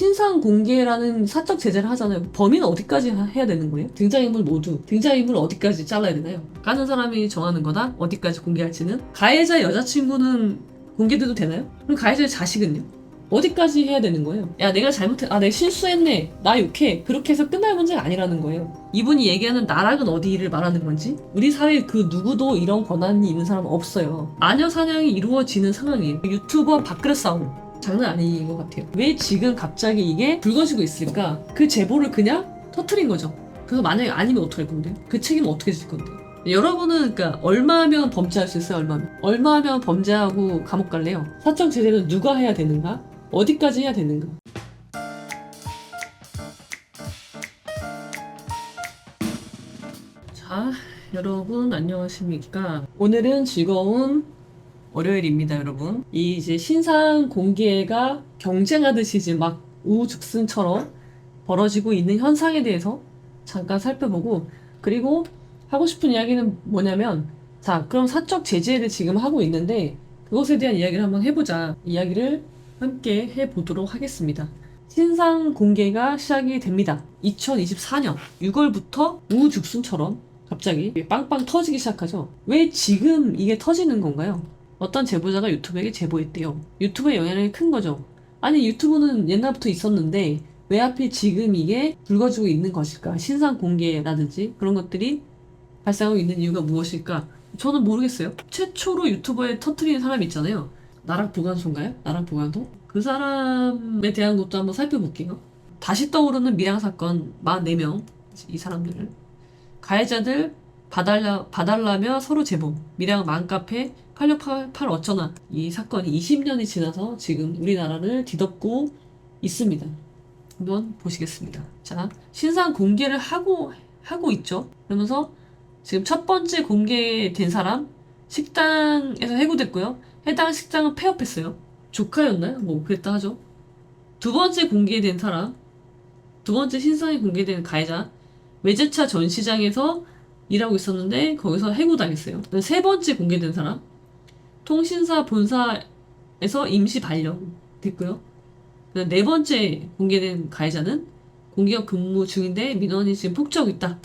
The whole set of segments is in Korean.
신상 공개라는 사적 제재를 하잖아요. 범위는 어디까지 해야 되는 거예요? 등장인물 모두. 등장인물 어디까지 잘라야 되나요? 까는 사람이 정하는 거다? 어디까지 공개할지는? 가해자 여자친구는 공개돼도 되나요? 그럼 가해자의 자식은요? 어디까지 해야 되는 거예요? 야, 내가 잘못해. 아, 내가 실수했네. 나 욕해. 그렇게 해서 끝날 문제가 아니라는 거예요. 이분이 얘기하는 나락은 어디를 말하는 건지? 우리 사회에 그 누구도 이런 권한이 있는 사람은 없어요. 마녀 사냥이 이루어지는 상황이에요. 유튜버 밥그릇 싸움. 장난 아닌 것 같아요. 왜 지금 갑자기 이게 불거지고 있을까? 그 제보를 그냥 터트린 거죠. 그래서 만약에 아니면 어떻게 할 건데? 그 책임은 어떻게 질 건데? 여러분은 그러니까 얼마면 범죄할 수 있어요? 얼마면 범죄하고 감옥 갈래요? 사적 제재는 누가 해야 되는가? 어디까지 해야 되는가? 자, 여러분 안녕하십니까? 오늘은 즐거운 월요일입니다, 여러분. 이 이제 신상 공개가 경쟁하듯이 이제 막 우후죽순처럼 벌어지고 있는 현상에 대해서 잠깐 살펴보고, 그리고 하고 싶은 이야기는 뭐냐면, 자, 그럼 사적 제재를 지금 하고 있는데 그것에 대한 이야기를 한번 해보자. 이야기를 함께 해보도록 하겠습니다. 신상 공개가 시작이 됩니다. 2024년 6월부터 우후죽순처럼 갑자기 빵빵 터지기 시작하죠. 왜 지금 이게 터지는 건가요? 어떤 제보자가 유튜브에게 제보했대요. 유튜브의 영향력이 큰 거죠. 아니, 유튜브는 옛날부터 있었는데 왜 하필 지금 이게 불거지고 있는 것일까? 신상 공개라든지 그런 것들이 발생하고 있는 이유가 무엇일까? 저는 모르겠어요. 최초로 유튜버에 터트리는 사람이 있잖아요. 나락 보관소인가요? 나락 보관소? 그 사람에 대한 것도 한번 살펴볼게요. 다시 떠오르는 밀양 사건 44명. 이 사람들을. 가해자들 봐달라며 서로 제보. 밀양 맘카페 8688 어쩌나. 이 사건이 20년이 지나서 지금 우리나라를 뒤덮고 있습니다. 한번 보시겠습니다. 자, 신상 공개를 하고 있죠. 그러면서 지금 첫 번째 공개된 사람 식당에서 해고됐고요. 해당 식당은 폐업했어요. 조카였나요? 뭐 그랬다 하죠. 두 번째 공개된 사람, 두 번째 신상이 공개된 가해자 외제차 전시장에서 일하고 있었는데 거기서 해고당했어요. 세 번째 공개된 사람 통신사 본사에서 임시 발령됐고요. 네 번째 공개된 가해자는 공기업 근무 중인데 민원이 지금 폭주하고 있다.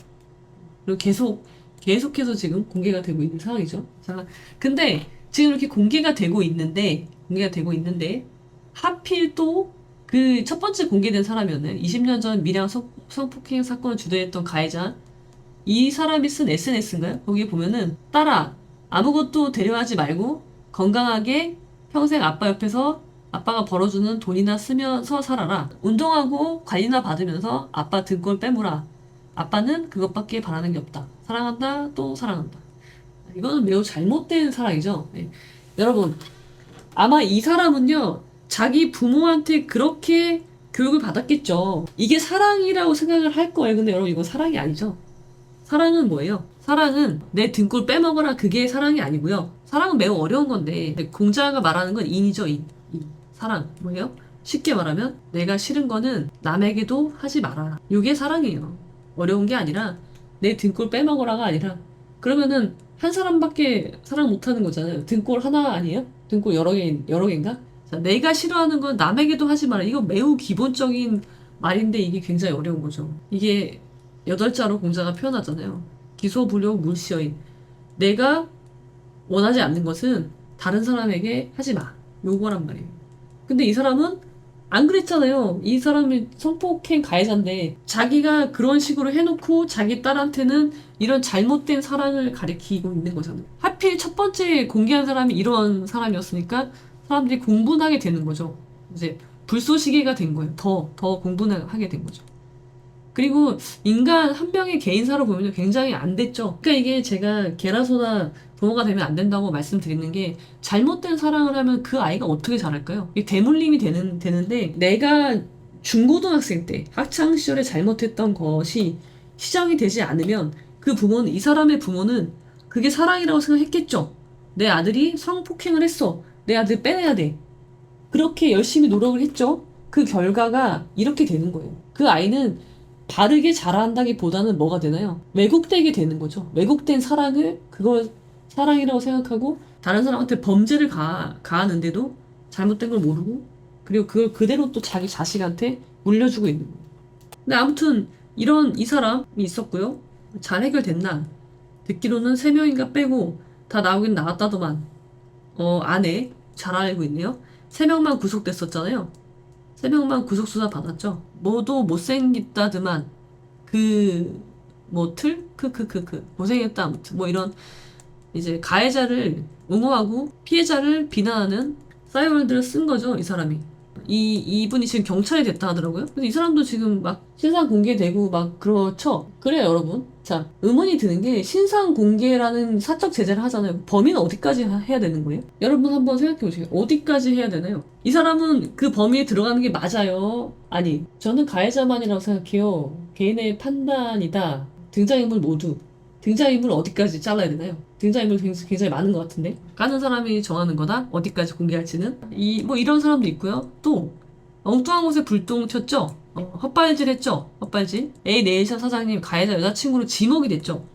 그리고 계속해서 지금 공개가 되고 있는 상황이죠. 자, 근데 지금 이렇게 공개가 되고 있는데 하필 또 그 첫 번째 공개된 사람이었네. 20년 전 밀양 성폭행 사건을 주도했던 가해자. 이 사람이 쓴 SNS인가요? 거기 보면은 딸아, 아무것도 데려가지 말고 건강하게 평생 아빠 옆에서 아빠가 벌어주는 돈이나 쓰면서 살아라. 운동하고 관리나 받으면서 아빠 등골 빼물아. 아빠는 그것밖에 바라는 게 없다. 사랑한다, 또 사랑한다. 이거는 매우 잘못된 사랑이죠. 네. 여러분, 아마 이 사람은요, 자기 부모한테 그렇게 교육을 받았겠죠. 이게 사랑이라고 생각을 할 거예요. 근데 여러분, 이건 사랑이 아니죠. 사랑은 뭐예요? 사랑은 내 등골 빼먹어라. 그게 사랑이 아니고요. 사랑은 매우 어려운 건데, 공자가 말하는 건 인이죠, 인. 사랑. 뭐예요? 쉽게 말하면, 내가 싫은 거는 남에게도 하지 마라. 이게 사랑이에요. 어려운 게 아니라, 내 등골 빼먹어라가 아니라, 그러면은, 한 사람밖에 사랑 못하는 거잖아요. 등골 하나 아니에요? 등골 여러 개인가? 자, 내가 싫어하는 건 남에게도 하지 마라. 이거 매우 기본적인 말인데 이게 굉장히 어려운 거죠. 이게 8자로 공자가 표현하잖아요. 기소불용 물시여인. 내가 원하지 않는 것은 다른 사람에게 하지 마. 요거란 말이에요. 근데 이 사람은 안 그랬잖아요. 이 사람이 성폭행 가해자인데 자기가 그런 식으로 해놓고 자기 딸한테는 이런 잘못된 사랑을 가리키고 있는 거잖아요. 하필 첫 번째 공개한 사람이 이런 사람이었으니까 사람들이 공분하게 되는 거죠. 이제 불쏘시개가 된 거예요. 더 공분하게 된 거죠. 그리고 인간 한 명의 개인사로 보면 굉장히 안 됐죠. 그러니까 이게 제가 게라소나 부모가 되면 안 된다고 말씀드리는 게 잘못된 사랑을 하면 그 아이가 어떻게 자랄까요? 이게 대물림이 되는데 내가 중고등학생 때 학창 시절에 잘못했던 것이 시정이 되지 않으면 그 부모는 이 사람의 부모는 그게 사랑이라고 생각했겠죠. 내 아들이 성폭행을 했어. 내 아들 빼내야 돼. 그렇게 열심히 노력을 했죠. 그 결과가 이렇게 되는 거예요. 그 아이는 바르게 자란다기보다는 뭐가 되나요? 왜곡되게 되는 거죠. 왜곡된 사랑을 그걸 사랑이라고 생각하고 다른 사람한테 범죄를 가하는데도 잘못된 걸 모르고 그리고 그걸 그대로 또 자기 자식한테 물려주고 있는 거예요. 근데 아무튼 이 사람이 있었고요. 잘 해결됐나? 듣기로는 3명인가 빼고 다 나오긴 나왔다더만. 안에 잘 알고 있네요. 3명만 구속됐었잖아요. 3명만 구속수사 받았죠. 모두 못생겼다드만 크크크크 고생했다 아무튼 뭐 이런 이제 가해자를 옹호하고 피해자를 비난하는 싸이월드를 쓴 거죠, 이 사람이. 이분이 지금 경찰이 됐다 하더라고요. 그래서 이 사람도 지금 막 신상 공개되고 막 그렇죠. 그래요, 여러분. 자, 의문이 드는 게 신상 공개라는 사적 제재를 하잖아요. 범위는 어디까지 해야 되는 거예요? 여러분 한번 생각해 보세요. 어디까지 해야 되나요? 이 사람은 그 범위에 들어가는 게 맞아요? 아니, 저는 가해자만이라고 생각해요. 개인의 판단이다. 등장인물 모두. 등장인물 어디까지 잘라야 되나요? 등장인물 굉장히 많은 것 같은데 까는 사람이 정하는 거다? 어디까지 공개할지는? 뭐 이런 사람도 있고요. 또 엉뚱한 곳에 불똥 쳤죠? 헛발질 했죠? 헛발질. A 네일샵 사장님 가해자 여자친구로 지목이 됐죠?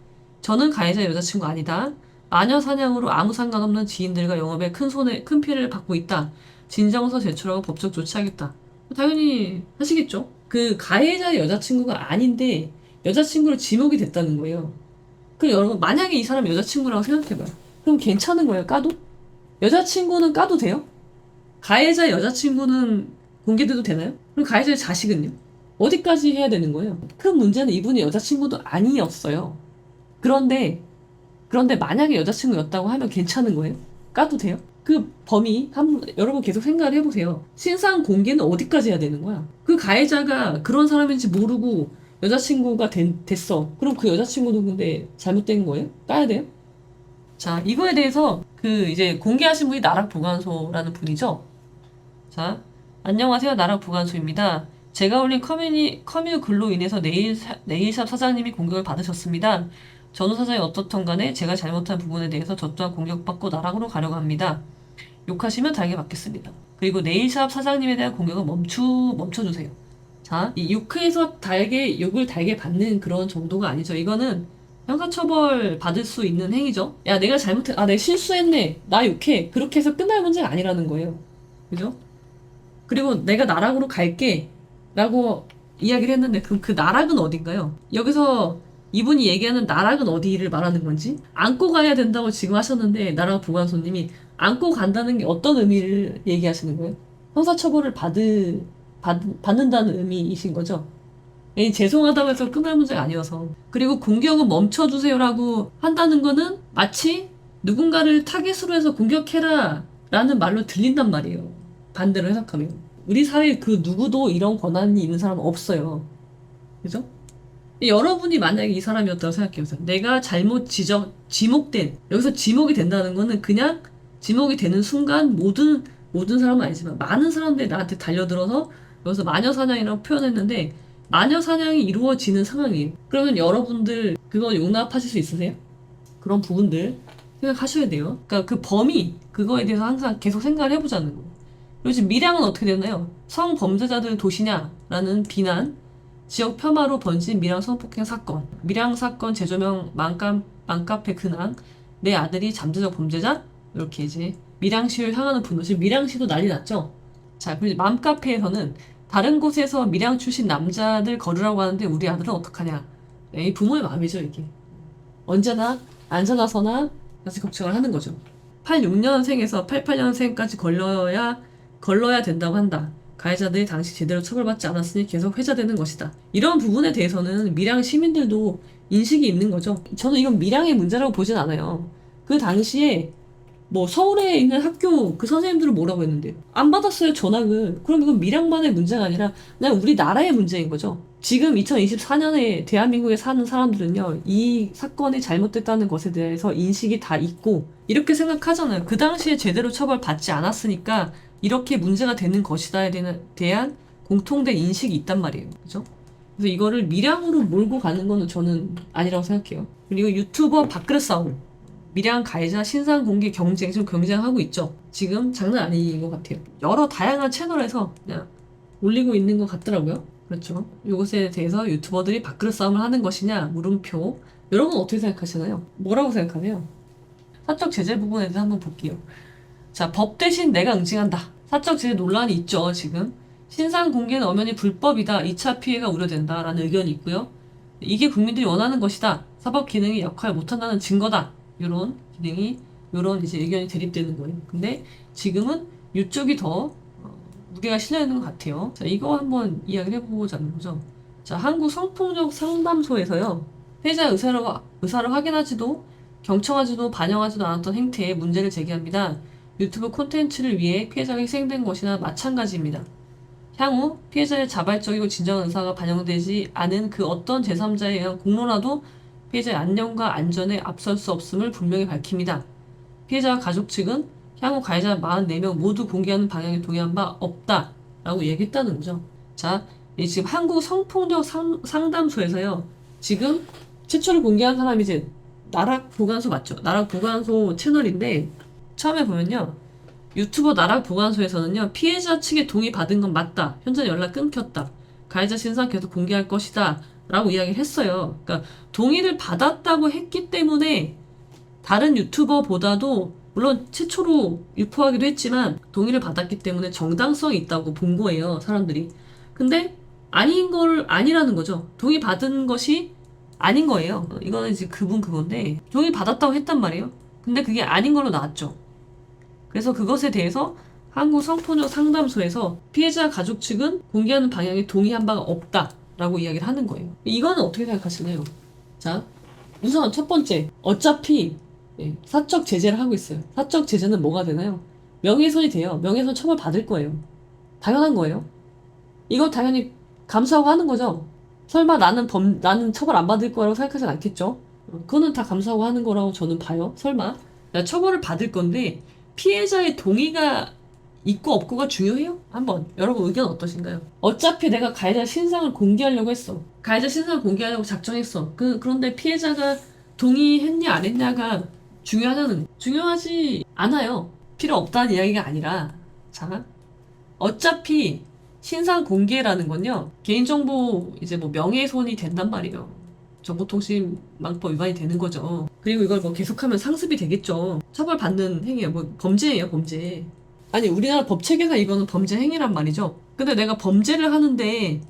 저는 가해자 여자친구 아니다. 마녀 사냥으로 아무 상관없는 지인들과 영업에 큰 피해를 받고 있다. 진정서 제출하고 법적 조치하겠다. 당연히 하시겠죠? 그 가해자 여자친구가 아닌데 여자친구로 지목이 됐다는 거예요. 그럼 여러분 만약에 이 사람이 여자친구라고 생각해봐요. 그럼 괜찮은 거예요, 까도? 여자친구는 까도 돼요? 가해자 여자친구는 공개돼도 되나요? 그럼 가해자의 자식은요? 어디까지 해야 되는 거예요? 큰 문제는 이분이 여자친구도 아니었어요. 그런데 만약에 여자친구였다고 하면 괜찮은 거예요? 까도 돼요? 그 범위 여러분 계속 생각을 해보세요. 신상 공개는 어디까지 해야 되는 거야? 그 가해자가 그런 사람인지 모르고 여자친구가 됐어. 그럼 그 여자친구도 근데 잘못된 거예요? 까야 돼요? 자, 이거에 대해서 이제 공개하신 분이 나락보관소라는 분이죠. 자, 안녕하세요. 나락보관소입니다. 제가 올린 커뮤 글로 인해서 네일샵 사장님이 공격을 받으셨습니다. 전후 사장이 어떻든 간에 제가 잘못한 부분에 대해서 저 또한 공격받고 나락으로 가려고 합니다. 욕하시면 달게 받겠습니다. 그리고 네일샵 사장님에 대한 공격은 멈춰주세요. 자, 이 욕을 달게 받는 그런 정도가 아니죠. 이거는 형사처벌 받을 수 있는 행위죠. 야, 내가 내가 실수했네. 나 욕해. 그렇게 해서 끝날 문제가 아니라는 거예요. 그죠? 그리고 내가 나락으로 갈게. 라고 이야기를 했는데, 그럼 그 나락은 어딘가요? 여기서 이분이 얘기하는 나락은 어디를 말하는 건지? 안고 가야 된다고 지금 하셨는데, 나락 보관소님이 안고 간다는 게 어떤 의미를 얘기하시는 거예요? 형사처벌을 받는다는 의미이신 거죠? 죄송하다고 해서 끝날 문제가 아니어서. 그리고 공격은 멈춰주세요라고 한다는 거는 마치 누군가를 타겟으로 해서 공격해라 라는 말로 들린단 말이에요. 반대로 해석하면. 우리 사회에 그 누구도 이런 권한이 있는 사람은 없어요. 그죠? 여러분이 만약에 이 사람이었다고 생각해보세요. 내가 잘못 여기서 지목이 된다는 거는 그냥 지목이 되는 순간 모든 사람은 아니지만 많은 사람들이 나한테 달려들어서 여기서 마녀사냥이라고 표현했는데 마녀사냥이 이루어지는 상황이에요. 그러면 여러분들 그거 용납하실 수 있으세요? 그런 부분들 생각하셔야 돼요. 그러니까 그 범위 그거에 대해서 항상 계속 생각을 해보자는 거예요. 그리고 지금 밀양은 어떻게 되나요? 성범죄자들 도시냐라는 비난, 지역 폄하로 번진 밀양 성폭행 사건, 밀양 사건 재조명 맘카페 근황, 내 아들이 잠재적 범죄자 이렇게 이제 밀양시를 향하는 분노. 지금 밀양시도 난리 났죠. 자, 그리고 맘카페에서는 다른 곳에서 밀양 출신 남자들 걸으라고 하는데 우리 아들은 어떡하냐. 이 부모의 마음이죠, 이게. 언제나 안전하서나 다시 걱정을 하는 거죠. 86년생에서 88년생까지 걸러야 된다고 한다. 가해자들이 당시 제대로 처벌받지 않았으니 계속 회자되는 것이다. 이런 부분에 대해서는 밀양 시민들도 인식이 있는 거죠. 저는 이건 밀양의 문제라고 보진 않아요. 그 당시에 뭐 서울에 있는 학교 그 선생님들은 뭐라고 했는데요? 안 받았어요, 전학을. 그럼 이건 밀양만의 문제가 아니라 그냥 우리나라의 문제인 거죠. 지금 2024년에 대한민국에 사는 사람들은요, 이 사건이 잘못됐다는 것에 대해서 인식이 다 있고 이렇게 생각하잖아요. 그 당시에 제대로 처벌받지 않았으니까 이렇게 문제가 되는 것이다에 대한 공통된 인식이 있단 말이에요. 그죠? 그래서 이거를 밀양으로 몰고 가는 거는 저는 아니라고 생각해요. 그리고 유튜버 밥그릇 싸움. 밀양 가해자 신상 공개 경쟁 지금 경쟁하고 있죠. 지금 장난 아닌 것 같아요. 여러 다양한 채널에서 그냥 올리고 있는 것 같더라고요. 그렇죠. 이것에 대해서 유튜버들이 밥그릇 싸움을 하는 것이냐 물음표. 여러분 어떻게 생각하시나요? 뭐라고 생각하세요? 사적 제재 부분에 대해서 한번 볼게요. 자, 법 대신 내가 응징한다. 사적 제재 논란이 있죠, 지금. 신상 공개는 엄연히 불법이다. 2차 피해가 우려된다라는 의견이 있고요. 이게 국민들이 원하는 것이다. 사법 기능이 역할 못한다는 증거다. 요런 이제 의견이 대립되는 거예요. 근데 지금은 이쪽이 더 무게가 실려 있는 것 같아요. 자, 이거 한번 이야기를 해보자는 거죠. 자, 한국 성폭력 상담소에서요. 피해자 의사를 확인하지도 경청하지도 반영하지도 않았던 행태에 문제를 제기합니다. 유튜브 콘텐츠를 위해 피해자가 희생된 것이나 마찬가지입니다. 향후 피해자의 자발적이고 진정한 의사가 반영되지 않은 그 어떤 제3자에 의한 공로라도 피해자의 안녕과 안전에 앞설 수 없음을 분명히 밝힙니다. 피해자와 가족 측은 향후 가해자 44명 모두 공개하는 방향에 동의한 바 없다라고 얘기했다는 거죠. 자, 지금 한국 성폭력 상담소에서요. 지금 최초로 공개한 사람이 이제 나락보관소 맞죠? 나락보관소 채널인데 처음에 보면요. 유튜버 나락보관소에서는요. 피해자 측의 동의 받은 건 맞다. 현재 연락 끊겼다. 가해자 신상 계속 공개할 것이다. 라고 이야기를 했어요. 그러니까 동의를 받았다고 했기 때문에 다른 유튜버보다도 물론 최초로 유포하기도 했지만 동의를 받았기 때문에 정당성이 있다고 본 거예요. 사람들이. 근데 아닌 걸 아니라는 거죠. 동의 받은 것이 아닌 거예요. 이거는 이제 그건데 동의 받았다고 했단 말이에요. 근데 그게 아닌 걸로 나왔죠. 그래서 그것에 대해서 한국 성폭력 상담소에서 피해자 가족 측은 공개하는 방향에 동의한 바가 없다라고 이야기를 하는 거예요. 이거는 어떻게 생각하시나요? 자, 우선 첫 번째, 어차피 사적 제재를 하고 있어요. 사적 제재는 뭐가 되나요? 명예훼손이 돼요. 명예훼손 처벌 받을 거예요. 당연한 거예요. 이거 당연히 감수하고 하는 거죠. 설마 나는 처벌 안 받을 거라고 생각하진 않겠죠? 그거는 다 감수하고 하는 거라고 저는 봐요. 설마. 처벌을 받을 건데, 피해자의 동의가 있고 없고가 중요해요? 한번. 여러분 의견 어떠신가요? 어차피 내가 가해자 신상을 공개하려고 했어. 가해자 신상을 공개하려고 작정했어. 그런데 피해자가 동의했냐 안 했냐가 중요하지 않아요. 필요 없다는 이야기가 아니라, 자, 어차피 신상 공개라는 건요, 개인정보 이제 뭐 명예훼손이 된단 말이에요. 정보통신망법 위반이 되는 거죠. 그리고 이걸 뭐 계속하면 상습이 되겠죠. 처벌받는 행위예요. 뭐 범죄예요, 범죄. 아니, 우리나라 법 체계상 이거는 범죄 행위란 말이죠. 근데 내가 범죄를 하는데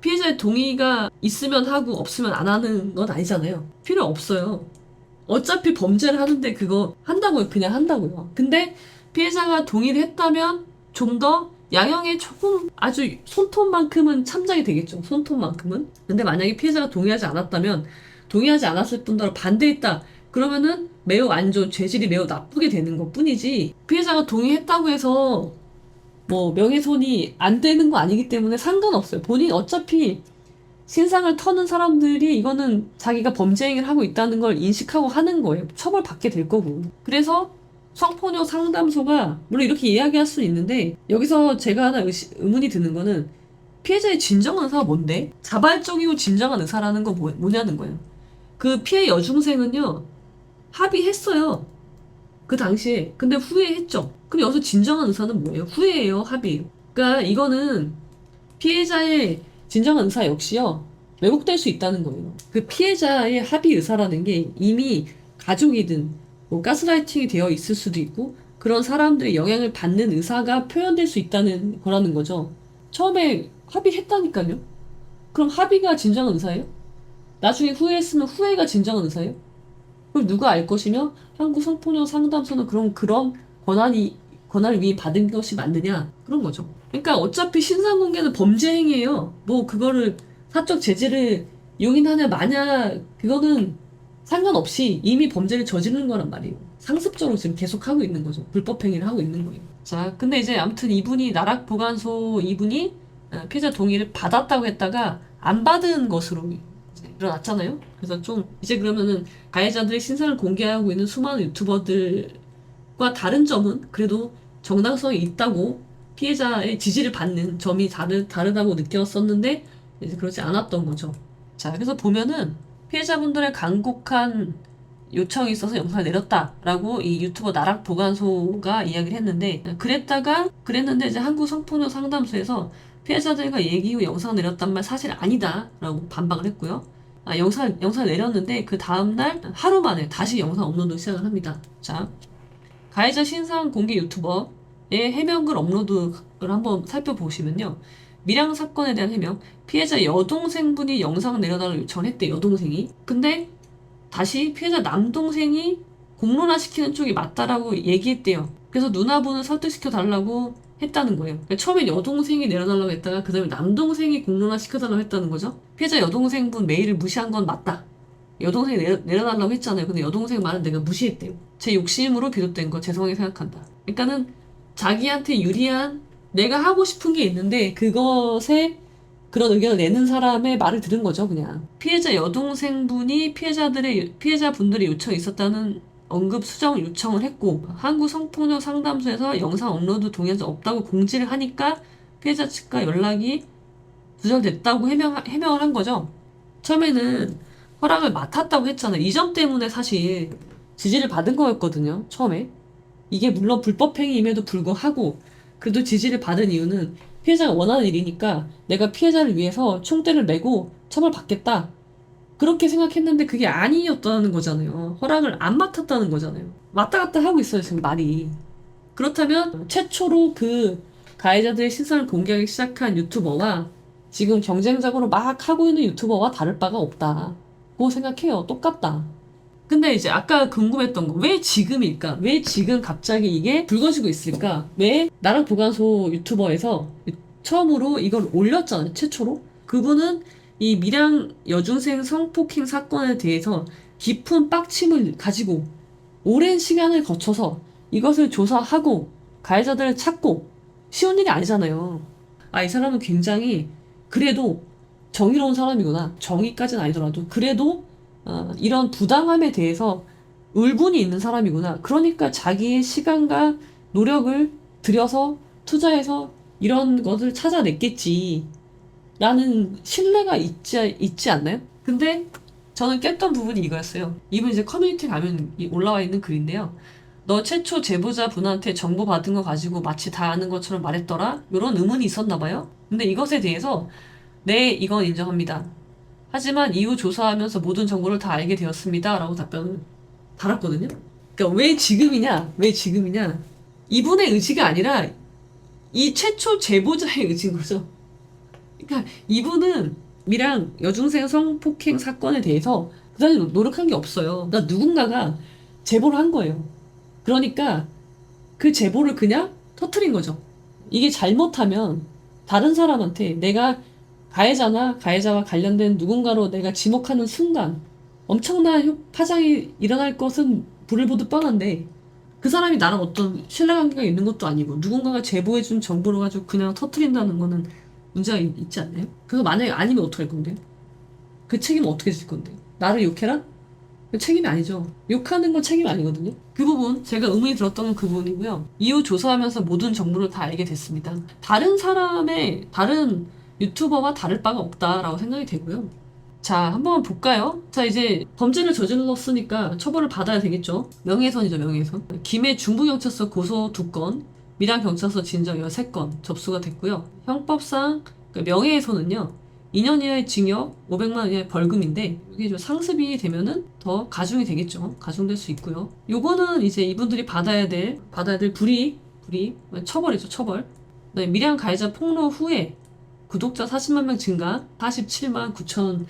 피해자의 동의가 있으면 하고 없으면 안 하는 건 아니잖아요. 필요 없어요. 어차피 범죄를 하는데 그거 한다고요. 그냥 한다고요. 근데 피해자가 동의를 했다면 좀 더 양형에 조금 아주 손톱만큼은 참작이 되겠죠. 손톱만큼은. 근데 만약에 피해자가 동의하지 않았다면 동의하지 않았을 뿐더러 반대했다. 그러면은 매우 안 좋은 죄질이 매우 나쁘게 되는 것 뿐이지 피해자가 동의했다고 해서 뭐 명예훼손이 안 되는 거 아니기 때문에 상관없어요. 본인 어차피 신상을 터는 사람들이 이거는 자기가 범죄 행위를 하고 있다는 걸 인식하고 하는 거예요. 처벌받게 될 거고. 그래서 성폭력 상담소가 물론 이렇게 이야기할 수는 있는데 여기서 제가 하나 의문이 드는 거는 피해자의 진정한 의사가 뭔데? 자발적이고 진정한 의사라는 건 뭐냐는 거예요. 그 피해 여중생은요 합의했어요. 그 당시에. 근데 후회했죠. 그럼 여기서 진정한 의사는 뭐예요? 후회예요? 합의예요? 그러니까 이거는 피해자의 진정한 의사 역시요 왜곡될 수 있다는 거예요. 그 피해자의 합의 의사라는 게 이미 가족이든 뭐 가스라이팅이 되어 있을 수도 있고 그런 사람들의 영향을 받는 의사가 표현될 수 있다는 거라는 거죠. 처음에 합의했다니까요. 그럼 합의가 진정한 의사예요? 나중에 후회했으면 후회가 진정한 의사예요? 그걸 누가 알 것이며 한국 성폭력 상담소는 그런 권한을 위해 받은 것이 맞느냐 그런 거죠. 그러니까 어차피 신상 공개는 범죄 행위예요. 뭐 그거를 사적 제재를 용인하냐 마냐 그거는 상관없이 이미 범죄를 저지르는 거란 말이에요. 상습적으로 지금 계속 하고 있는 거죠. 불법 행위를 하고 있는 거예요. 자, 근데 이제 아무튼 나락보관소 이분이 피해자 동의를 받았다고 했다가 안 받은 것으로 이제 일어났잖아요. 그래서 좀 이제 그러면은 가해자들의 신상을 공개하고 있는 수많은 유튜버들과 다른 점은 그래도 정당성이 있다고 피해자의 지지를 받는 점이 다르다고 느꼈었는데 이제 그렇지 않았던 거죠. 자, 그래서 보면은 피해자분들의 간곡한 요청이 있어서 영상을 내렸다라고 이 유튜버 나락보관소가 이야기를 했는데 그랬는데 이제 한국 성폭력 상담소에서 피해자들과 얘기 후 영상 내렸단 말 사실 아니다라고 반박을 했고요. 영상을 내렸는데 그 다음날 하루 만에 다시 영상 업로드 시작을 합니다. 자, 가해자 신상 공개 유튜버 해명글 업로드를 한번 살펴보시면요. 밀양 사건에 대한 해명. 피해자 여동생분이 영상 내려달라고 요청을 했대, 여동생이. 근데 다시 피해자 남동생이 공론화시키는 쪽이 맞다라고 얘기했대요. 그래서 누나분을 설득시켜 달라고 했다는 거예요. 그러니까 처음에 여동생이 내려달라고 했다가 그 다음에 남동생이 공론화시켜달라고 했다는 거죠. 피해자 여동생분 메일을 무시한 건 맞다. 여동생이 내려달라고 했잖아요. 근데 여동생 말은 내가 무시했대요. 제 욕심으로 비롯된 거 죄송하게 생각한다. 그러니까는 자기한테 유리한 내가 하고 싶은 게 있는데 그것에 그런 의견을 내는 사람의 말을 들은 거죠, 그냥. 피해자 여동생분이 피해자분들의 요청이 있었다는 언급 수정 요청을 했고, 한국성폭력 상담소에서 영상 업로드 동의한 적 없다고 공지를 하니까 피해자 측과 연락이 두절됐다고 해명을 한 거죠. 처음에는 허락을 맡았다고 했잖아요. 이 점 때문에 사실 지지를 받은 거였거든요, 처음에. 이게 물론 불법행위임에도 불구하고, 그래도 지지를 받은 이유는 피해자가 원하는 일이니까 내가 피해자를 위해서 총대를 메고 처벌받겠다. 그렇게 생각했는데 그게 아니었다는 거잖아요. 허락을 안 맡았다는 거잖아요. 왔다 갔다 하고 있어요, 지금 말이. 그렇다면 최초로 그 가해자들의 시선을 공개하기 시작한 유튜버와 지금 경쟁적으로 막 하고 있는 유튜버와 다를 바가 없다고 생각해요. 똑같다. 근데 이제 아까 궁금했던 거, 왜 지금일까? 왜 지금 갑자기 이게 불거지고 있을까? 왜 나랑 보관소 유튜버에서 처음으로 이걸 올렸잖아요, 최초로? 그분은 이 밀양 여중생 성폭행 사건에 대해서 깊은 빡침을 가지고 오랜 시간을 거쳐서 이것을 조사하고 가해자들을 찾고 쉬운 일이 아니잖아요. 아, 이 사람은 굉장히 그래도 정의로운 사람이구나. 정의까지는 아니더라도 그래도 이런 부당함에 대해서 울분이 있는 사람이구나. 그러니까 자기의 시간과 노력을 들여서 투자해서 이런 것을 찾아냈겠지. 라는 신뢰가 있지 않나요? 근데 저는 깼던 부분이 이거였어요. 이분 이제 커뮤니티 가면 올라와 있는 글인데요. 너 최초 제보자 분한테 정보 받은 거 가지고 마치 다 아는 것처럼 말했더라? 이런 의문이 있었나 봐요. 근데 이것에 대해서 네, 이건 인정합니다. 하지만 이후 조사하면서 모든 정보를 다 알게 되었습니다. 라고 답변을 달았거든요. 그러니까 왜 지금이냐? 왜 지금이냐? 이분의 의지가 아니라 이 최초 제보자의 의지인 거죠. 그러니까 이분은 미랑 여중생 성폭행 사건에 대해서 그다지 노력한 게 없어요. 그러니까 누군가가 제보를 한 거예요. 그러니까 그 제보를 그냥 터트린 거죠. 이게 잘못하면 다른 사람한테 내가 가해자와 관련된 누군가로 내가 지목하는 순간 엄청난 파장이 일어날 것은 불을 보듯 뻔한데 그 사람이 나랑 어떤 신뢰관계가 있는 것도 아니고 누군가가 제보해준 정보를 가지고 그냥 터트린다는 거는 문제가 있지 않나요? 그거 만약에 아니면 어떡할 건데? 그 책임은 어떻게 질 건데? 나를 욕해라? 그 책임이 아니죠. 욕하는 건 책임이 아니거든요. 그 부분 제가 의문이 들었던 건 그 부분이고요. 이후 조사하면서 모든 정보를 다 알게 됐습니다. 다른 유튜버와 다를 바가 없다라고 생각이 되고요. 자, 한번 볼까요? 자, 이제 범죄를 저질렀으니까 처벌을 받아야 되겠죠. 명예훼손이죠, 명예훼손. 김해 중부경찰서 고소 2건, 밀양경찰서 진정 13건 접수가 됐고요. 형법상 명예훼손은요, 2년 이하의 징역, 500만 원 이하의 벌금인데 이게 좀 상습이 되면은 더 가중이 되겠죠. 가중될 수 있고요. 요거는 이제 이분들이 받아야 될 불이익, 처벌이죠, 처벌. 네, 밀양 가해자 폭로 후에 구독자 40만 명 증가, 47만 9천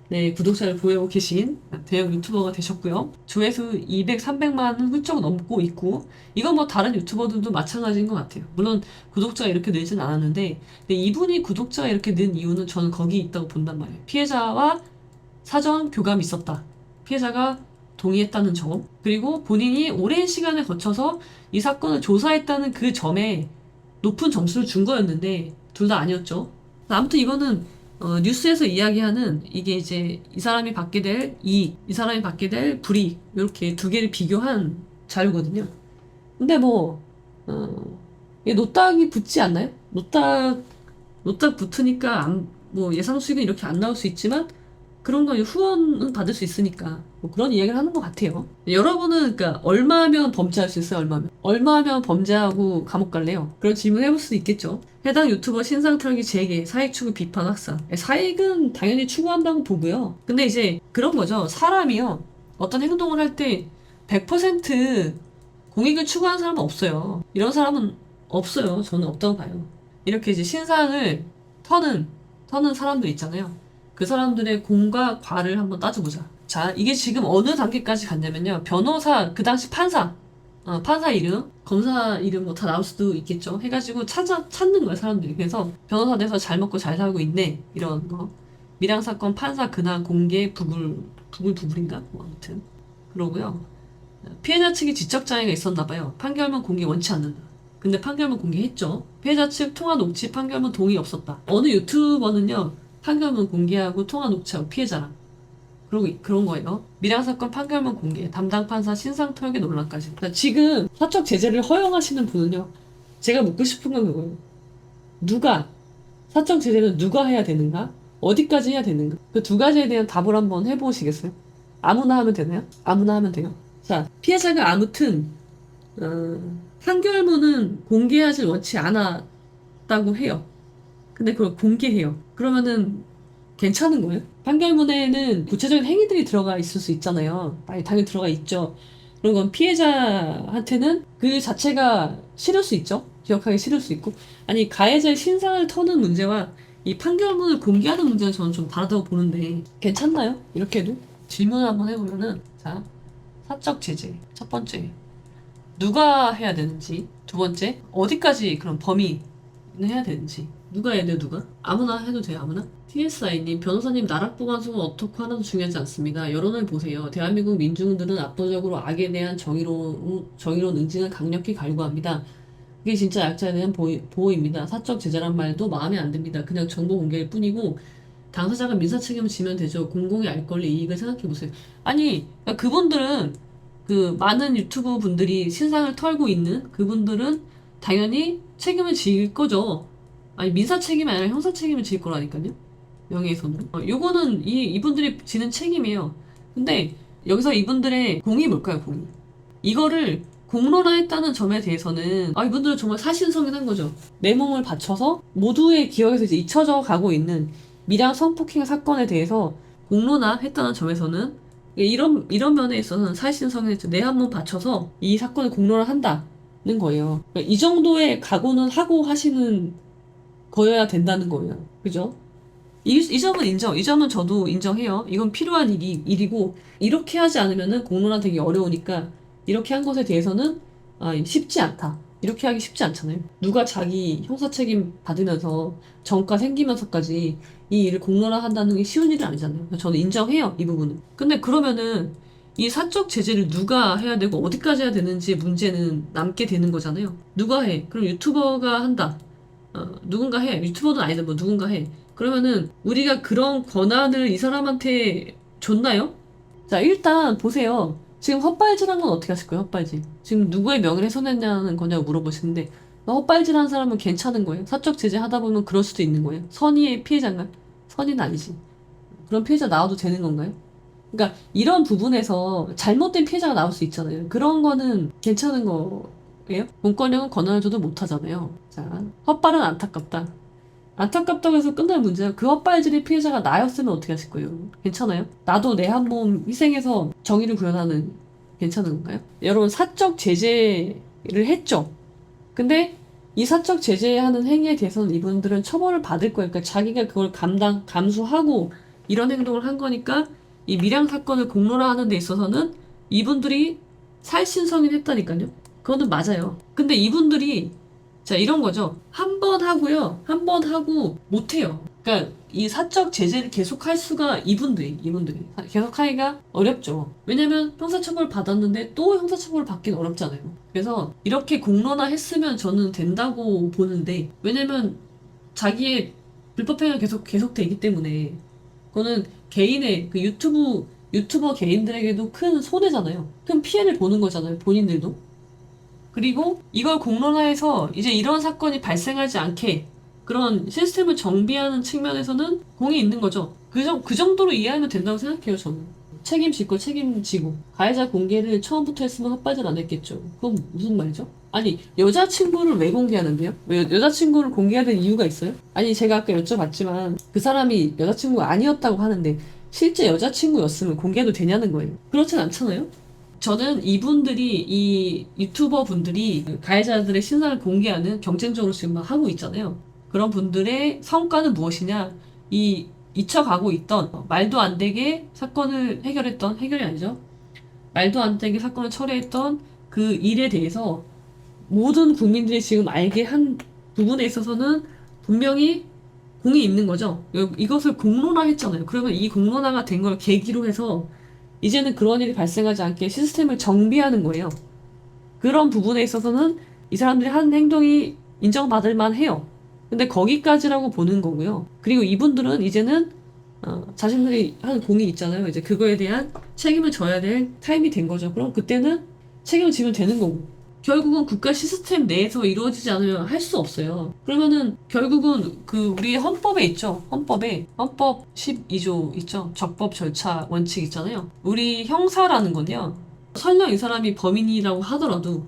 네, 구독자를 보유하고 계신 대형 유튜버가 되셨고요. 조회수 200, 300만은 훌쩍 넘고 있고, 이건 뭐 다른 유튜버들도 마찬가지인 것 같아요. 물론 구독자가 이렇게 늘진 않았는데, 근데 이분이 구독자가 이렇게 는 이유는 저는 거기 있다고 본단 말이에요. 피해자와 사전 교감이 있었다. 피해자가 동의했다는 점, 그리고 본인이 오랜 시간을 거쳐서 이 사건을 조사했다는 그 점에 높은 점수를 준 거였는데, 둘 다 아니었죠. 아무튼 이거는 뉴스에서 이야기하는 이게 이제 이 사람이 받게 될 이익, 이 사람이 받게 될 불이익 이렇게 두 개를 비교한 자료거든요. 근데 이게 노딱이 붙지 않나요? 노딱 붙으니까 뭐 예상 수익은 이렇게 안 나올 수 있지만 그런 거 후원은 받을 수 있으니까 뭐 그런 이야기를 하는 것 같아요. 여러분은 그러니까 얼마면 범죄할 수 있어요? 얼마면 범죄하고 감옥 갈래요? 그런 질문 해볼 수도 있겠죠. 해당 유튜버 신상 털기 재개, 사익 추구 비판 확산. 사익은 당연히 추구한다고 보고요. 근데 이제 그런 거죠. 사람이요. 어떤 행동을 할 때 100% 공익을 추구하는 사람은 없어요. 이런 사람은 없어요. 저는 없다고 봐요. 이렇게 이제 신상을 터는 사람들 있잖아요. 그 사람들의 공과 과를 한번 따져보자. 자, 이게 지금 어느 단계까지 갔냐면요. 변호사, 그 당시 판사, 판사 이름, 검사 이름 뭐 다 나올 수도 있겠죠. 해가지고 찾는 거야, 사람들이. 그래서 변호사 돼서 잘 먹고 잘 살고 있네. 이런 거. 밀양사건 판사 근황 공개 부불인가? 뭐 아무튼. 그러고요. 피해자 측이 지적장애가 있었나 봐요. 판결문 공개 원치 않는다. 근데 판결문 공개했죠. 피해자 측 통화 녹취 판결문 동의 없었다. 어느 유튜버는요. 판결문 공개하고 통화 녹취하고 피해자랑 그런 거예요. 밀양사건 판결문 공개, 담당 판사 신상 토역의 논란까지. 그러니까 지금 사적 제재를 허용하시는 분은요. 제가 묻고 싶은 건 그거예요. 누가 사적 제재는 누가 해야 되는가? 어디까지 해야 되는가? 그 두 가지에 대한 답을 한번 해보시겠어요? 아무나 하면 되나요? 아무나 하면 돼요. 자, 피해자가 아무튼 판결문은 공개하지 원치 않았다고 해요. 근데 그걸 공개해요. 그러면은 괜찮은 거예요? 판결문에는 구체적인 행위들이 들어가 있을 수 있잖아요. 아니, 당연히 들어가 있죠. 그런 건 피해자한테는 그 자체가 싫을 수 있죠. 기억하기 싫을 수 있고. 아니, 가해자의 신상을 터는 문제와 이 판결문을 공개하는 문제는 저는 좀 다르다고 보는데 괜찮나요? 이렇게 해도? 질문을 한번 해보면은 자, 사적 제재 첫 번째 누가 해야 되는지 두 번째 어디까지 그런 범위는 해야 되는지 누가 해야 돼요 누가? 아무나 해도 돼요 아무나? TSI님 변호사님 나락보관소는 어떻고 하나도 중요하지 않습니다. 여론을 보세요. 대한민국 민중들은 압도적으로 악에 대한 정의로운 응징을 강력히 갈구합니다. 그게 진짜 약자에 대한 보호입니다. 사적 제재란 말도 마음에 안 듭니다. 그냥 정보 공개일 뿐이고 당사자가 민사 책임을 지면 되죠. 공공의 알 권리 이익을 생각해 보세요. 아니 그러니까 그분들은 그 많은 유튜브 분들이 신상을 털고 있는 그분들은 당연히 책임을 질 거죠. 아니 민사 책임이 아니라 형사 책임을 질 거라니까요. 명예훼손으로. 요거는 이분들이 지는 책임이에요. 근데 여기서 이분들의 공이 뭘까요, 공이? 이거를 공론화했다는 점에 대해서는 이분들은 정말 사신성인한 거죠. 내 몸을 바쳐서 모두의 기억에서 이제 잊혀져 가고 있는 밀양 성폭행 사건에 대해서 공론화했다는 점에서는 이런 면에 있어서는 사신성인했죠. 내 한 몸 바쳐서 이 사건을 공론화한다는 거예요. 그러니까 이 정도의 각오는 하고 하시는 거여야 된다는 거예요. 그죠? 이 점은 인정. 이 점은 저도 인정해요. 이건 필요한 일이고, 이렇게 하지 않으면은 공론화 되기 어려우니까, 이렇게 한 것에 대해서는, 쉽지 않다. 이렇게 하기 쉽지 않잖아요. 누가 자기 형사 책임 받으면서, 정가 생기면서까지 이 일을 공론화 한다는 게 쉬운 일이 아니잖아요. 저는 인정해요. 이 부분은. 근데 그러면은, 이 사적 제재를 누가 해야 되고, 어디까지 해야 되는지 문제는 남게 되는 거잖아요. 누가 해? 그럼 유튜버가 한다. 누군가 해. 유튜버는 아니든 뭐 누군가 해. 그러면은 우리가 그런 권한을 이 사람한테 줬나요? 자, 일단 보세요. 지금 헛발질한 건 어떻게 하실 거예요? 헛발질. 지금 누구의 명예를 훼손했냐는 거냐고 물어보시는데 헛발질한 사람은 괜찮은 거예요. 사적 제재 하다 보면 그럴 수도 있는 거예요. 선의의 피해자인가요? 선의는 아니지. 그런 피해자 나와도 되는 건가요? 그러니까 이런 부분에서 잘못된 피해자가 나올 수 있잖아요. 그런 거는 괜찮은 거예요? 공권력은 권한을 줘도 못하잖아요. 자, 헛발은 안타깝다. 안타깝다고 해서 끝날 문제야. 그 헛발질의 피해자가 나였으면 어떻게 하실 거예요? 괜찮아요? 나도 내 한 몸 희생해서 정의를 구현하는 괜찮은 건가요? 여러분 사적 제재를 했죠. 근데 이 사적 제재하는 행위에 대해서는 이분들은 처벌을 받을 거예요. 그러니까 자기가 그걸 감수하고 이런 행동을 한 거니까 이 밀양 사건을 공론화하는 데 있어서는 이분들이 살신성인 했다니까요. 그거는 맞아요. 근데 이분들이 자, 이런 거죠. 한 번 하고요. 한 번 하고 못해요. 그러니까 이 사적 제재를 계속할 수가 이분들이 계속하기가 어렵죠. 왜냐면 형사처벌 받았는데 또 형사처벌 받기는 어렵잖아요. 그래서 이렇게 공론화 했으면 저는 된다고 보는데 왜냐면 자기의 불법행위가 계속 되기 때문에 그거는 개인의 그 유튜버 개인들에게도 큰 손해잖아요. 큰 피해를 보는 거잖아요. 본인들도. 그리고 이걸 공론화해서 이제 이런 사건이 발생하지 않게 그런 시스템을 정비하는 측면에서는 공이 있는 거죠. 그 정도로 이해하면 된다고 생각해요, 저는. 책임질 거 책임지고. 가해자 공개를 처음부터 했으면 헛발질 안 했겠죠. 그건 무슨 말이죠? 아니, 여자친구를 왜 공개하는데요? 왜 여자친구를 공개해야 되는 이유가 있어요? 아니, 제가 아까 여쭤봤지만 그 사람이 여자친구가 아니었다고 하는데 실제 여자친구였으면 공개해도 되냐는 거예요. 그렇진 않잖아요? 저는 이분들이, 이 유튜버 분들이 그 가해자들의 신상을 공개하는 경쟁적으로 지금 막 하고 있잖아요. 그런 분들의 성과는 무엇이냐? 잊혀가고 있던 말도 안 되게 사건을 해결했던, 해결이 아니죠. 말도 안 되게 사건을 처리했던 그 일에 대해서 모든 국민들이 지금 알게 한 부분에 있어서는 분명히 공이 있는 거죠. 이것을 공론화했잖아요. 그러면 이 공론화가 된 걸 계기로 해서 이제는 그런 일이 발생하지 않게 시스템을 정비하는 거예요. 그런 부분에 있어서는 이 사람들이 한 행동이 인정받을 만해요. 근데 거기까지라고 보는 거고요. 그리고 이분들은 이제는 자신들이 한 공이 있잖아요. 이제 그거에 대한 책임을 져야 될 타임이 된 거죠. 그럼 그때는 책임을 지면 되는 거고. 결국은 국가 시스템 내에서 이루어지지 않으면 할 수 없어요. 그러면은 결국은 그 우리 헌법에 있죠. 헌법 12조 있죠. 적법 절차 원칙 있잖아요. 우리 형사라는 건요. 설령 이 사람이 범인이라고 하더라도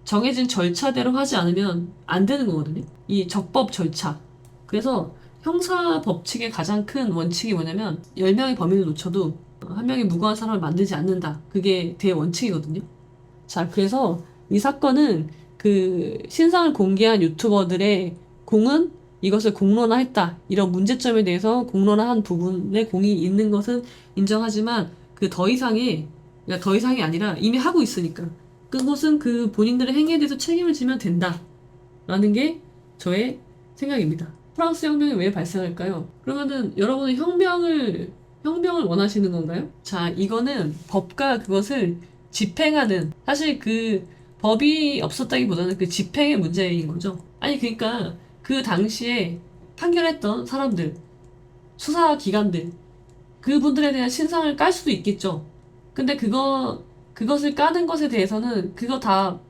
정해진 절차대로 하지 않으면 안 되는 거거든요. 이 적법 절차. 그래서 형사 법칙의 가장 큰 원칙이 뭐냐면 10명의 범인을 놓쳐도 한 명이 무고한 사람을 만들지 않는다. 그게 대원칙이거든요. 자, 그래서 이 사건은 그 신상을 공개한 유튜버들의 공은 이것을 공론화했다. 이런 문제점에 대해서 공론화한 부분에 공이 있는 것은 인정하지만 그 더 이상의, 그러니까 더 이상이 아니라 이미 하고 있으니까 그것은 그 본인들의 행위에 대해서 책임을 지면 된다. 라는 게 저의 생각입니다. 프랑스 혁명이 왜 발생할까요? 그러면은 여러분은 혁명을 원하시는 건가요? 자, 이거는 법과 그것을 집행하는, 사실 그 법이 없었다기보다는 그 집행의 문제인 거죠. 아니, 그러니까 그 당시에 판결했던 사람들, 수사기관들, 그분들에 대한 신상을 깔 수도 있겠죠. 근데 그것을 까는 것에 대해서는 그거 다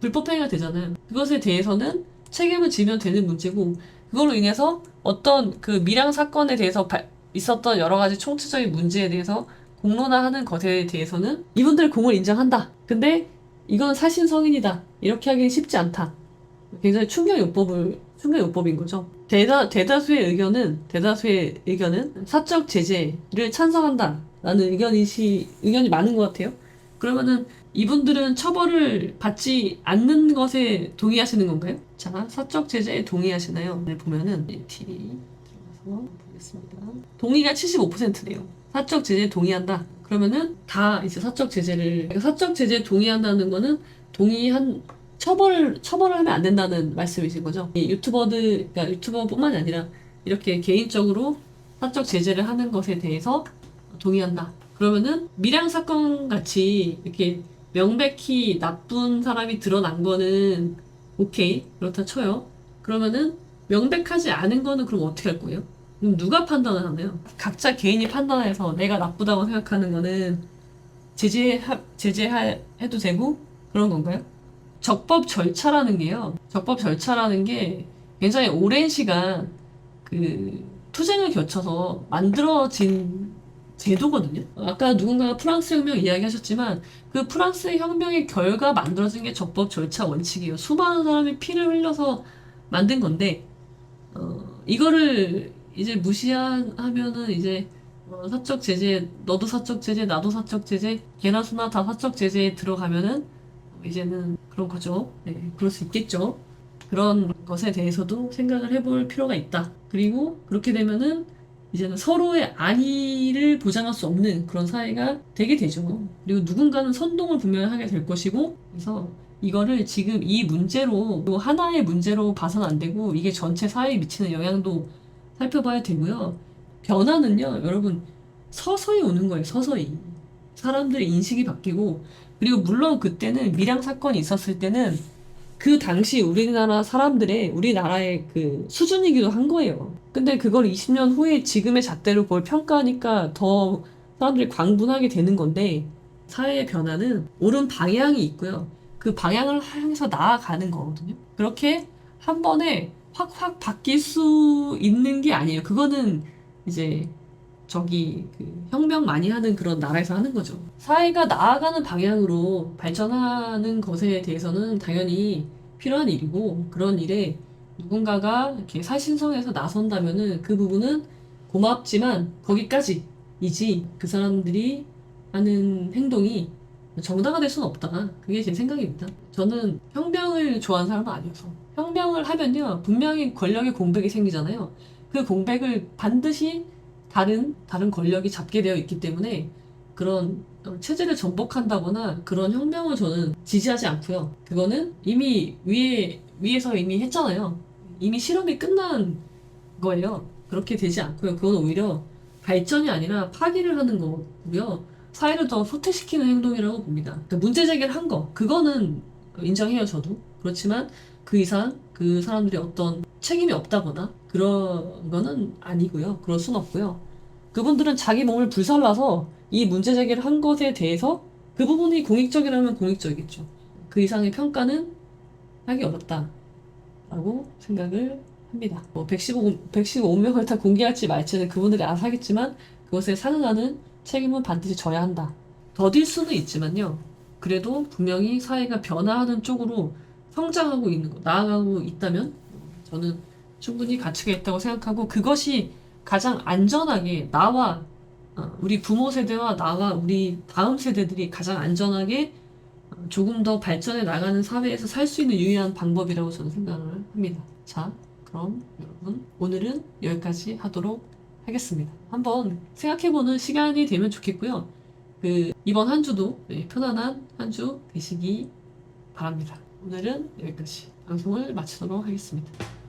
불법행위가 되잖아요. 그것에 대해서는 책임을 지면 되는 문제고, 그걸로 인해서 어떤 그 밀양 사건에 대해서 있었던 여러 가지 총체적인 문제에 대해서 공론화하는 것에 대해서는 이분들 공을 인정한다. 근데 이건 사신성인이다. 이렇게 하기는 쉽지 않다. 굉장히 충격요법인 거죠. 대다수의 의견은 사적 제재를 찬성한다라는 의견이 많은 것 같아요. 그러면은 이분들은 처벌을 받지 않는 것에 동의하시는 건가요? 자, 사적 제재에 동의하시나요? 네, 보면은 T 들어가서 보겠습니다. 동의가 75%네요. 사적 제재에 동의한다. 그러면은 다 이제 사적 제재에 동의한다는 거는 처벌을 하면 안 된다는 말씀이신 거죠. 이 그러니까 유튜버뿐만이 아니라 이렇게 개인적으로 사적 제재를 하는 것에 대해서 동의한다. 그러면은 밀양 사건 같이 이렇게 명백히 나쁜 사람이 드러난 거는 오케이, 그렇다 쳐요. 그러면은 명백하지 않은 거는 그럼 어떻게 할 거예요? 그럼 누가 판단을 하나요? 각자 개인이 판단해서 내가 나쁘다고 생각하는 거는 제재해도 되고 그런 건가요? 적법 절차라는 게 굉장히 오랜 시간 그 투쟁을 거쳐서 만들어진 제도거든요. 아까 누군가가 프랑스 혁명 이야기하셨지만 그 프랑스 혁명의 결과 만들어진 게 적법 절차 원칙이에요. 수많은 사람이 피를 흘려서 만든 건데 이거를 이제 무시하면은 이제 사적 제재, 너도 사적 제재, 나도 사적 제재, 개나 소나 다 사적 제재에 들어가면은 이제는 그런 거죠. 네, 그럴 수 있겠죠. 그런 것에 대해서도 생각을 해볼 필요가 있다. 그리고 그렇게 되면은 이제는 서로의 안위를 보장할 수 없는 그런 사회가 되게 되죠. 그리고 누군가는 선동을 분명히 하게 될 것이고, 그래서 이거를 지금 이 문제로, 또 하나의 문제로 봐서는 안 되고, 이게 전체 사회에 미치는 영향도 살펴봐야 되고요. 변화는요, 여러분, 서서히 오는 거예요, 서서히. 사람들의 인식이 바뀌고, 그리고 물론 그때는 밀양 사건이 있었을 때는 그 당시 우리나라의 그 수준이기도 한 거예요. 근데 그걸 20년 후에 지금의 잣대로 그걸 평가하니까 더 사람들이 광분하게 되는 건데, 사회의 변화는 옳은 방향이 있고요. 그 방향을 향해서 나아가는 거거든요. 그렇게 한 번에 확 바뀔 수 있는 게 아니에요. 그거는 이제 그 혁명 많이 하는 그런 나라에서 하는 거죠. 사회가 나아가는 방향으로 발전하는 것에 대해서는 당연히 필요한 일이고, 그런 일에 누군가가 이렇게 사신성에서 나선다면은 그 부분은 고맙지만 거기까지이지, 그 사람들이 하는 행동이 정당화될 수는 없다. 그게 제 생각입니다. 저는 혁명을 좋아하는 사람은 아니어서. 혁명을 하면요, 분명히 권력의 공백이 생기잖아요. 그 공백을 반드시 다른 권력이 잡게 되어 있기 때문에 그런 체제를 전복한다거나 그런 혁명을 저는 지지하지 않고요. 그거는 이미 위에서 이미 했잖아요. 이미 실험이 끝난 거예요. 그렇게 되지 않고요. 그건 오히려 발전이 아니라 파기를 하는 거고요. 사회를 더 후퇴시키는 행동이라고 봅니다. 그러니까 문제 제기를 한 거, 그거는 인정해요, 저도. 그렇지만 그 이상 그 사람들이 어떤 책임이 없다거나 그런 거는 아니고요. 그럴 순 없고요. 그분들은 자기 몸을 불살라서 이 문제 제기를 한 것에 대해서 그 부분이 공익적이라면 공익적이겠죠. 그 이상의 평가는 하기 어렵다라고 생각을 합니다. 뭐 115명을 다 공개할지 말지는 그분들이 알아서 하겠지만 그것에 상응하는 책임은 반드시 져야 한다. 더딜 수는 있지만요. 그래도 분명히 사회가 변화하는 쪽으로 성장하고 있는 거, 나아가고 있다면 저는 충분히 가치가 있다고 생각하고 그것이 가장 안전하게 나와 우리 부모 세대와 나와 우리 다음 세대들이 가장 안전하게 조금 더 발전해 나가는 사회에서 살 수 있는 유일한 방법이라고 저는 생각을 합니다. 자, 그럼 여러분 오늘은 여기까지 하도록 하겠습니다. 한번 생각해보는 시간이 되면 좋겠고요. 이번 한 주도 편안한 한 주 되시기 바랍니다. 오늘은 여기까지 방송을 마치도록 하겠습니다.